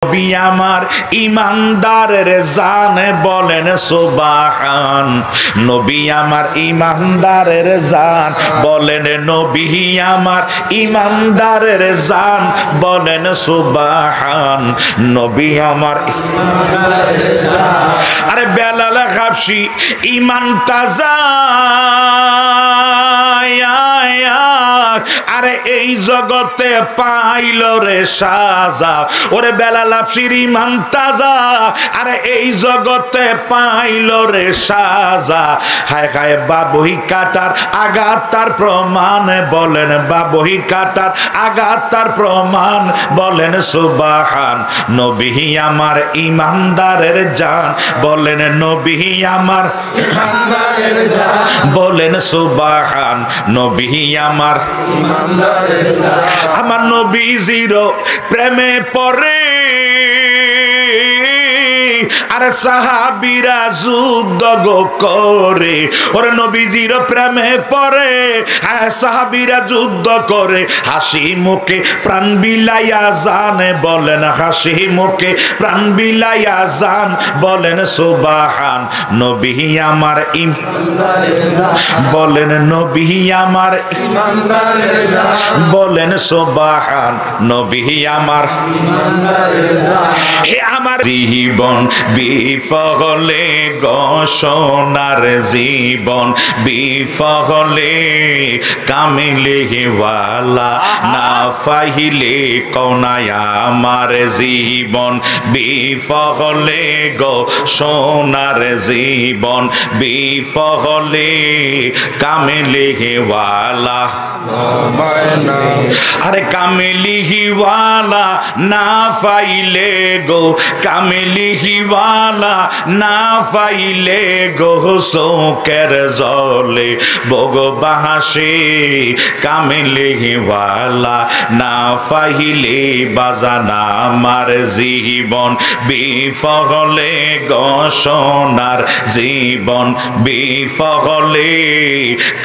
নবী আমার ইমানদারের জানে বলেন সুবহান। নবী আমার ইমানদারের জান বলেন, নবী আমার ইমানদারের জান বলেন সুবহান। নবী আমার আরে বেলাল হাবশি ইমান তাজা, আরে এই জগতে পাইল রে সাজা। ওরে বেলাল হাবশির ইমান তাজা, আরে এই জগতে পাইল রে সাজা। হায় হায় বাবুই কাটার আঘাত তার প্রমাণ বলেন, বাবুই কাটার আঘাত তার প্রমাণ বলেন সুবহান। নবী আমার ইমানদারের জান বলেন, নবী আমার ইমানদারের জান বলেন সুবহান। নবী আমার ইমানদারের জান, আমার নবীজির প্রেমে পড়ে আরে সাহাবীরা যুদ্ধ গো করে। ওরে নবীজির প্রেমে পড়ে সাহাবীরা যুদ্ধ করে। হাসি মুখে প্রাণ বিলাইয়া জানে বলেন, হাসি মুখে প্রাণ বিলাইয়া জান বলেন সুবহান। নবী আমার বলেন, নবী আমার বলেন সুবহান। নবী আমার হে আমার জীবন বিফলে গো সোনার জীবন বিফলে, কামিলে ওয়ালা না পাইলে কোনায় আমার জীবন বিফলে গো সোনার জীবন বিফলে, কামিলে ওয়ালা আরে কামিলি ওয়ালা না পাইলে গো, কামিলি ওয়ালা না পাইলে গো চোখের জলে ভগবাসে, কামিলি ওয়ালা না পাইলে বাজানা আমার জীবন বিফলে গো সোনার জীবন বিফলে,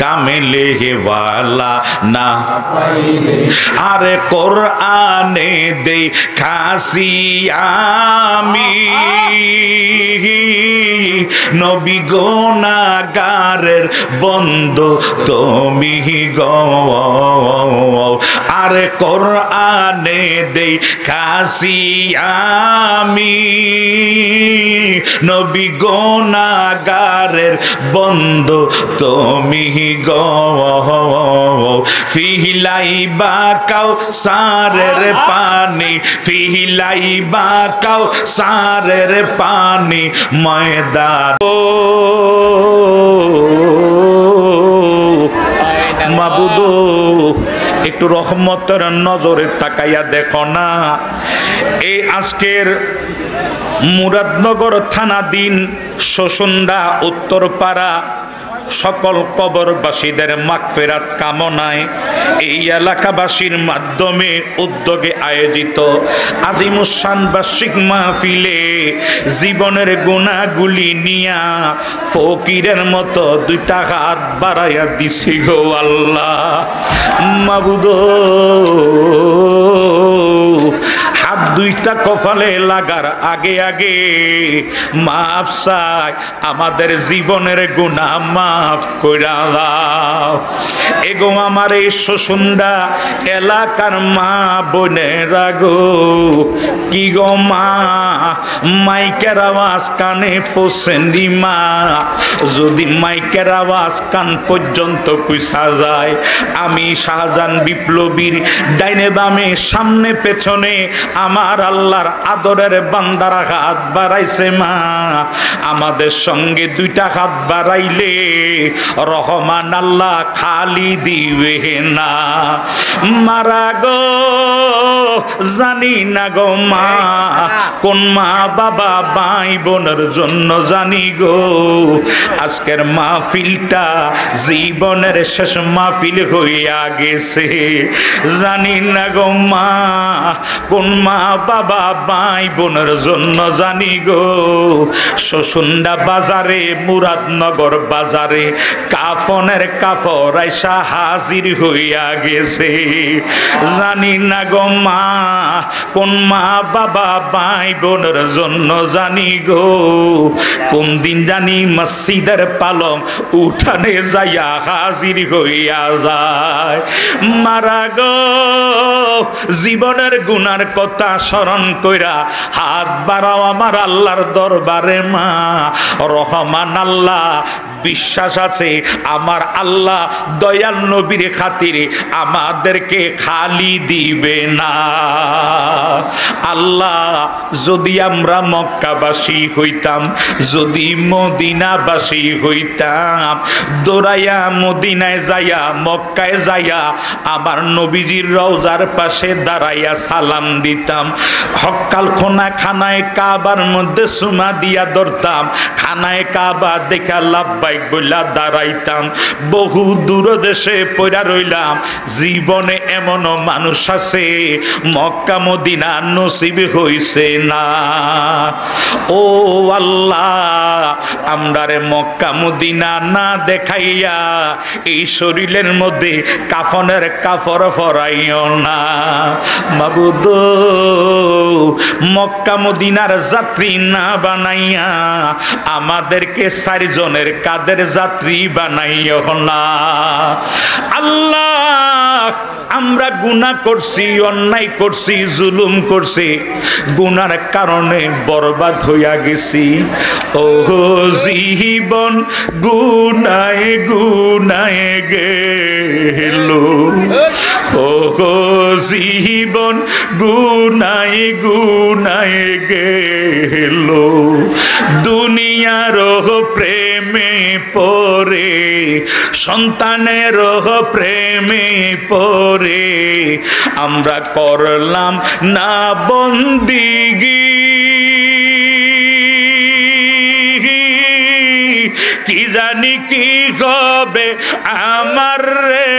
কামিলি ওয়ালা না পাইলে। আরে কোরআনে দেখাছি আমি নবী গুনাহগারের বন্ধু তুমি গো। আরে কোরআনে দেখাছি আমি নবী গুনাহগারের বন্ধু তুমি গো। ফিহিলাইবা কাউসারের পানি, ফিহিলাইবা কাউসারের পানি ময়দান। মাবুদ একটু রহমতের নজরে তাকাইয়া দেখো না, এই আজকের মুরাদনগর থানাধীন শোষণদা উত্তরপাড়া সকল কবরবাসীদের মাগফিরাত কামনায় এই এলাকাবাসীর মাধ্যমে উদ্যোগে আয়োজিত আজিমুসান বার্ষিক মাহফিলে জীবনের গুনাহগুলি নিয়া ফকিরের মতো দুইটা হাত বাড়াইয়া দিছি গো আল্লাহ। মাবুদ হাত দুইটা কপালে লাগার আগে আগে মাফ চাই, আমাদের জীবনের গুনাহ মাফ কইরা দাও। এগো আমার এই শোষণদা এলাকার মা বোনেরা গো, কি গো মা মাইকের আওয়াজ কানে পৌঁছেনি মা, যদি মাইকের আওয়াজ কান পর্যন্ত পৌঁছা যায়, আমি শাহজাহান বিপ্লবীর ডাইনে বামে সামনে পেছনে আমার আল্লাহর আদরের বান্দারা হাত বাড়াইছে মা, আমাদের সঙ্গে দুইটা হাত বাড়াইলে রহমান আল্লাহ খালি দিবে না। মারা গো জানি না গো মা, কোন মা বাবা ভাই বোনের জন্য জানি গো, আজকের মাহফিলটা জীবনের শেষ মাহফিল হইয়া গেছে। জানি না গো মা, কোন মা বাবা ভাই বোনের জন্য জানি গো। শোষণদা বাজারে মুরাদনগর বাজারে কাফনের কাপড় আইসা হাজির হইয়া গেছে। জানি না গো মা কোন মা বাবা ভাই বোনের জন্য জানি গো কোন দিন জানি মসজিদের পালং উঠানে যাইয়া হাজির হইয়া যায়। মারা গো জীবনের গুনার কথা স্মরণ কইরা হাত বাড়াও আমার আল্লাহর দরবারে মা। রহমান আল্লাহ, বিশ্বাস আছে আমার আল্লাহ দয়াল নবীর খাতিরে আমাদেরকে খালি দিবে না। আল্লাহ যদি আমরা মক্কাবাসী হইতাম, যদি মদিনাবাসী হইতাম, দৌড়াইয়া মদিনায় যাইয়া মক্কায় যাইয়া আমার নবীজির রওজার পাশে দাঁড়াইয়া সালাম দিতাম। হক্কাল খোনা খানায় কাবার মধ্যে সুমা দিয়া ধরতাম, খানায় কাবা দেখা লাভবাইক বইলা দাঁড়াইতাম। বহু দূর দেশে পড়া রইলাম, জীবনে এমনও মানুষ আছে মক্কা মদিনা নসিব হইছে না। ও আল্লাহ, আমরারে মক্কা মদিনা না দেখাইয়া এই শরীরের মধ্যে কাফনের কাফড় ফরাইও না মাবুদ। মক্কা মদিনার যাত্রী না বানাইয়া আমাদেরকে 4 জনের কাদের যাত্রী বানাইও না। আল্লাহ, আমরা গুনাহ করছি, অন্যায় করছি, জুলুম করছি, গুনার কারণে বরবাদ হইয়া গেছি। ও জীবন গুনায় গুনায় গেল, ও জীবন গুনায় গুনায় গেল। দুনিয়ার প্রেমে পড়ে, সন্তানের প্রেমে পড়ে আমরা করলাম না বন্দিগি। কি জানি কি হবে আমার রে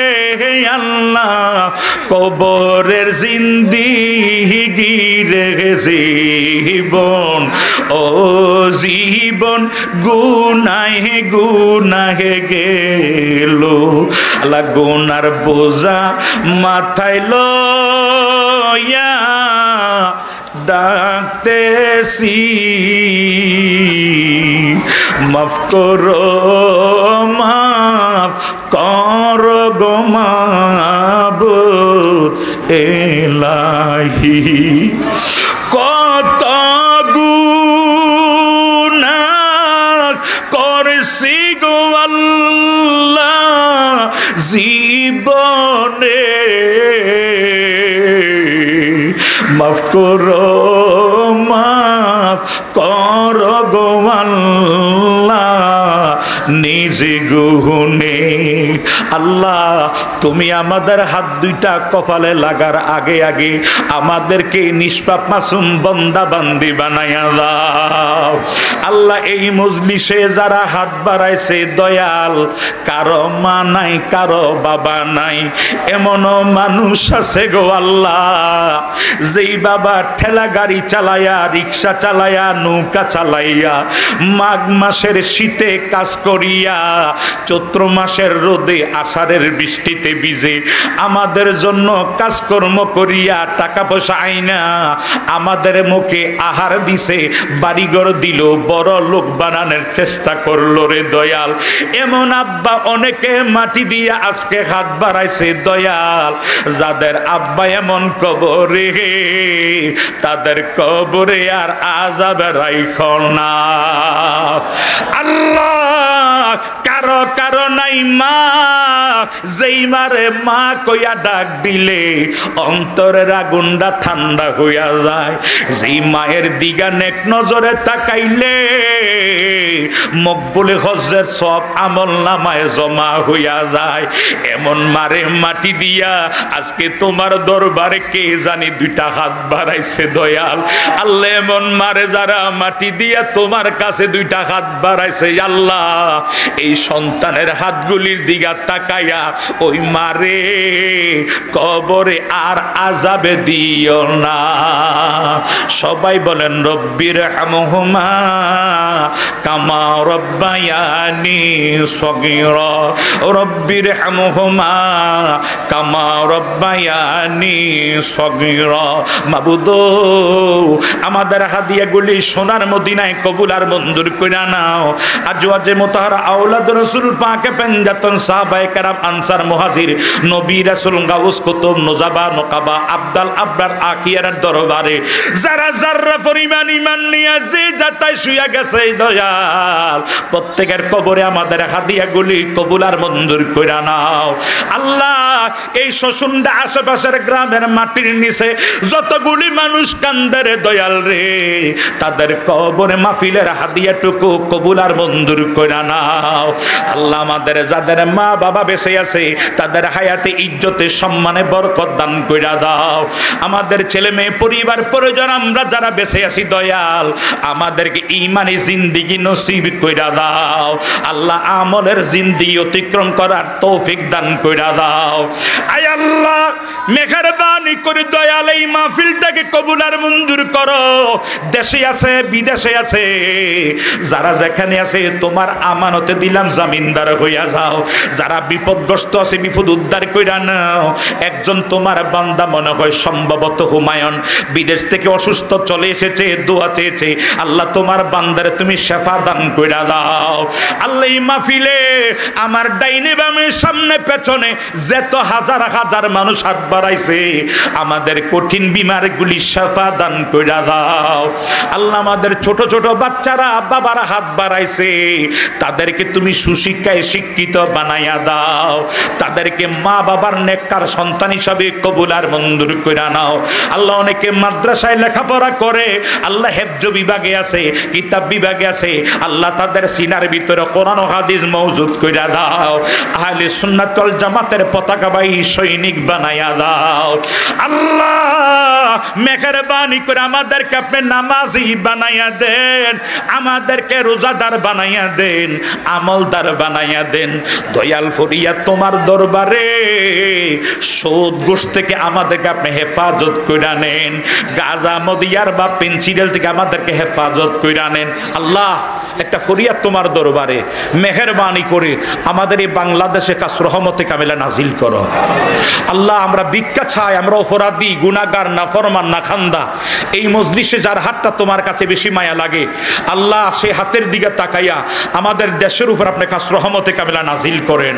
আল্লাহ, কবরের জিন্দিগি রে জীবন, ও জীবন গুনাহে গুনাহে গেল। আল্লাহ, গুনার বোঝা মাথায় লইয়া ডাকতেছি, মাফ করো মাফ করো গো মাবুদ ইলাহি। কত গুনাহ করছি গো আল্লাহ জীবনে, মাফ করো মাফ করো গো আল্লাহ নিজে গুহনে। আল্লাহ, তুমি আমাদের হাত দুইটা কপালে লাগার আগে আগে আমাদেরকে নিষ্পাপ মাসুম বান্দা বান্দি বানাইয়া দাও। আল্লাহ, এই মজলিসে যারা হাত বাড়াইছে দয়াল, কারো মা নাই, কারো বাবা নাই, এমনও মানুষ আছে গো আল্লাহ, যেই বাবা ঠেলা গাড়ি চালাইয়া, রিক্সা চালাইয়া, নৌকা চালাইয়া, মাঘ মাসের শীতে কাজ করিয়া, চৈত্র মাসের রোদে আষাঢ়ের বৃষ্টিতে ভিজে আমাদের জন্য কাজকর্ম করিয়া টাকা পয়সা আইনা আমাদের মুখে আহার দিছে, বাড়িঘর দিল, বড় লোক বানানোর চেষ্টা করলো রে দয়াল। এমন আব্বা অনেকে মাটি দিয়া আজকে হাত বাড়াইছে দয়াল, যাদের আব্বা এমন কবরে, তাদের কবরে আর আযাব রাইখো না আল্লাহ। কারো কারো নাই মা, যেই মারে মা কইয়া ডাক দিলে অন্তরের আগুনটা ঠান্ডা হইয়া যায়। যেই মায়ের দিগা নেক নজরে তাকাইলে মকবুলে হজ্জের সব আমল নামায় জমা হইয়া যায়। এমন মারে মাটি দিয়া আজকে তোমার দরবারে কে জানি 2টা হাত বাড়াইছে দয়াল। আল্লাহ, এমন মারে যারা মাটি দিয়া তোমার কাছে 2টা হাত বাড়াইছে আল্লাহ, এই সন্তানের হাতগুলির দিকে তাকাইয়া ওই মারে কবরে আর আযাবে দিও না। সবাই বলেন রব্বির হামহুমা কামা রব্বায়ানি সগীরা, রব্বির হামহুমা কামা রব্বায়ানি সগীরা। মাবুদ আমাদের হাদিয়াগুলি সোনার মদিনায় কবুল আর মঞ্জুর কইরা নাও। আজওয়াজে মুতাহহারা আওলাদ রাসূল পাকে পেনজাতন সাহাবায়ে কেরাম আনসার মুহাজির নবী রাসূল গাউস কুতুব নুজাবা নকাবা আবদাল আবরার আখিয়ারের দরবারে যারা যারা পরিমাণ ঈমান নিয়ে যে যাতায় শুয়া গেছে দয়াল প্রত্যেকের কবরে আমাদের হাদিয়াগুলি কবুল আর মঞ্জুর কইরা নাও। আল্লাহ এই শশুন্ডা আশেপাশের গ্রামের মাটির নিচে যতগুলি মানুষ কান্দে রে দয়াল রে, তাদের কবরে মাহফিলের হাদিয়াটুকু কবুল আর মঞ্জুর কইরা নাও। আল্লাহ আমাদের যাদের মা বাবা বেঁচে আছে তাদের হায়াতে ইজ্জতে সম্মানে বরকত দান কইরা দাও। আমাদের ছেলে মেয়ে পরিবার পরিজন আমরা যারা বেঁচে আছি দয়াল আমাদেরকে ঈমানি জিন্দেগি নসিব কইরা দাও। আল্লাহ আমলের জিন্দেগি অতিক্রম করার তৌফিক দান কইরা দাও। আয় আল্লাহ মেহেরবানি করে দয়াল এই মাহফিলটাকে কবুল আর মঞ্জুর করো। দেশে আছে বিদেশে আছে যারা যেখানে আছে তোমার আমানতে দিলাম জামিনদার হইয়া যাও। যারা বিপদগ্রস্ত আছে বিপদ উদ্ধার কইরা নাও। একজন তোমার বান্দা মনে হয় সম্ভবত হুমায়ুন বিদেশ থেকে অসুস্থ চলে এসেছে, দোয়া চেয়েছে। আল্লাহ তোমার বান্দারে তুমি শেফা দান কইরা দাও। আল্লাহ এই মাহফিলে আমার ডাইনে বামে সামনে পেছনে যত হাজার হাজার মানুষ হাত বাড়াইছে আমাদের কঠিন বিমারগুলি শেফা দান কইরা দাও। আল্লাহ আমাদের ছোট ছোট বাচ্চারা বাবারা হাত বাড়াইছে তাদেরকে তুমি সুশিক্ষায় শিক্ষিত বানাইয়া দাও। তাদেরকে মা বাবার নেককার সন্তান হিসাবে কবুল আর মঞ্জুর কইরা নাও। আল্লাহ অনেকে মাদ্রাসায় লেখাপড়া করে আল্লাহ হেফজ বিভাগে আছে, কিতাব বিভাগে আছে। আল্লাহ তাদের সিনার ভিতরে কোরআন ও হাদিস মওজুদ কইরা দাও। আহলে সুন্নাত ওয়াল জামাতের পতাকাবাহী সৈনিক বানাইয়া দাও। আল্লাহ মেহেরবানি করে আমাদেরকে আপনি নামাজি বানাইয়া দেন, আমাদেরকে রোজাদার বানাইয়া দেন, আমলদার বানাইয়া দেন। দয়াল ফরিয়া তোমার দরবারে সুদ ঘুষ থেকে আমাদেরকে আপনি হেফাজত কইরা নেন। গাজা মদিয়ার বা পেন্সিডেল থেকে আমাদেরকে হেফাজত কইরা নেন। আল্লাহ একটা ফরিয়াদ তোমার দরবারে মেহেরবানি করে আমাদের এই বাংলাদেশে কাছ রহমতে কামিলা নাজিল করো। আল্লাহ আমরা ভিক্ষা চাই, আমরা অপরাধী গুনাহগার নাফরমান নাখান্দা। এই মজলিসে যার হাতটা তোমার কাছে বেশি মায়া লাগে আল্লাহ সেই হাতের দিকে তাকাইয়া আমাদের দেশের উপর আপনি কাছ রহমতে কামিলা নাজিল করেন।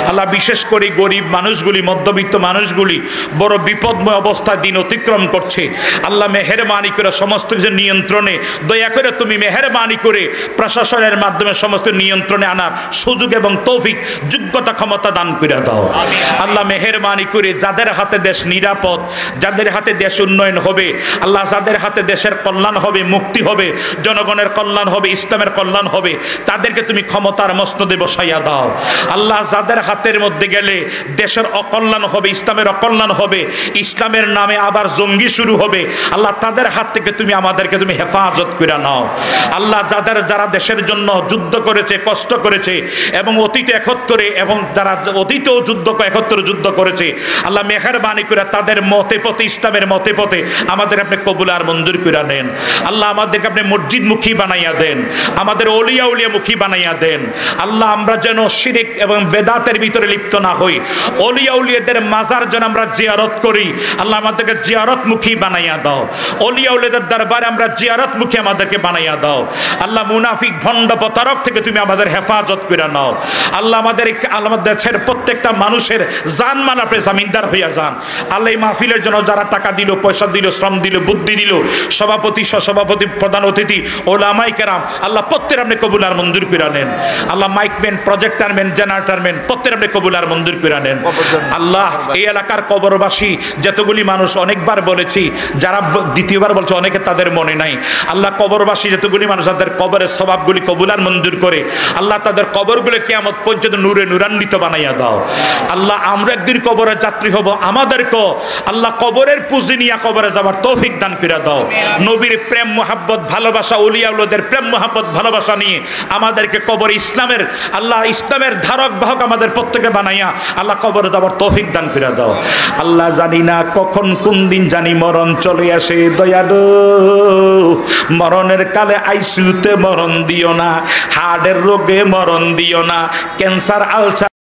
আল্লাহ বিশেষ করে গরিব মানুষগুলি মধ্যবিত্ত মানুষগুলি বড় বিপদময় অবস্থায় দিন অতিক্রম করছে। আল্লাহ মেহেরবানি করে সমস্ত কিছু নিয়ন্ত্রণে দয়া করে তুমি মেহেরবানি করে প্রশাসনের মাধ্যমে সমস্ত নিয়ন্ত্রণে আনার সুযোগ এবং তৌফিক যোগ্যতা ক্ষমতা দান করে দাও। আল্লাহ মেহেরবানি করে যাদের হাতে দেশ নিরাপদ, যাদের হাতে দেশ উন্নয়ন হবে, আল্লাহ যাদের হাতে দেশের কল্যাণ হবে, মুক্তি হবে, জনগণের কল্যাণ হবে, ইসলামের কল্যাণ হবে, তাদেরকে তুমি ক্ষমতার মসনদে বসাইয়া দাও। আল্লাহ যাদের হাতের মধ্যে গেলে দেশের অকল্যাণ হবে, ইসলামের অকল্যাণ হবে, ইসলামের নামে আবার জঙ্গি শুরু হবে, আল্লাহ তাদের হাত থেকে তুমি আমাদেরকে তুমি হেফাজত করে নাও। আল্লাহ যারা দেশের জন্য যুদ্ধ করেছে, কষ্ট করেছে এবং অতীতে 71 এবং যারা অতীতেও একত্রে যুদ্ধ করেছে আল্লাহ মেহেরবানি করে তাদের মতে পথে ইসলামের মতে পথে আমাদের আপনি কবুল আর মঞ্জুর করে নেন। আল্লাহ আমাদেরকে আপনি মসজিদ মুখী বানাইয়া দেন, আমাদের ওলিয়া উলিয়া মুখী বানাইয়া দেন। আল্লাহ আমরা যেন শিরিক এবং বেদাতের ভিতরে লিপ্ত না হই, ওলিয়া উলিয়াদের মাজার যেন আমরা জিয়ারত করি। আল্লাহ আমাদেরকে জিয়ারত মুখী বানাইয়া দাও। ওলিয়া উলিয়াদের দরবারে আমরা জিয়ারত মুখী আমাদেরকে বানাইয়া দাও। আল্লাহ মুনাফিক ভণ্ড প্রতারক থেকে তুমি আমাদের হেফাজত করে নাও। আল্লাহ আমাদের দেশের প্রত্যেকটা মানুষের জানমাল আপনি জামিনদার হইয়া যান। আল্লাহ এই মাহফিলের জন্য যারা টাকা দিল, পয়সা দিল, শ্রম দিল, বুদ্ধি দিল, সভাপতি সহসভাপতি প্রধান অতিথি ওলামায়ে কেরাম আল্লাহ প্রত্যেক আপনি কবুল আর মঞ্জুর করে নেন। আল্লাহ মাইকম্যান, প্রজেক্টরম্যান, জেনারেটরম্যান প্রত্যেক আপনি কবুল আর মঞ্জুর করে নেন। আল্লাহ এই এলাকার কবরবাসী যতগুলি মানুষ অনেকবার বলেছি, যারা দ্বিতীয়বার বলছে অনেকে তাদের মনে নাই। আল্লাহ কবরবাসী যতগুলি মানুষ তাদের কবরের সওয়াব সওয়াবগুলি কবুল আর মঞ্জুর করে আল্লাহ তাদের কবরগুলো কিয়ামত পর্যন্ত নূরে নূরান্বিত বানাইয়া দাও আল্লাহ। আমরা একদিন কবরের যাত্রী হব, আমাদেরকে আল্লাহ কবরের পুঁজি নিয়ে কবরে যাবার তৌফিক দান করে দাও। নবীর প্রেম মোহাব্বত ভালোবাসা, ওলিয়া উলিয়াদের প্রেম মোহাব্বত ভালোবাসা নিয়ে আমাদেরকে কবরে ইসলামের আল্লাহ ইসলামের ধারক বাহক আমাদের প্রত্যেকে বানাইয়া আল্লাহ কবরে যাবার তৌফিক দান করে দাও আল্লাহ। জানি না কখন কোন দিন জানি মরণ চলে আসে, দয়ালু মরণের কালে আইসিইউতে মরণ দিও না, হার্টের রোগে মরণ দিও না, ক্যান্সার আলসার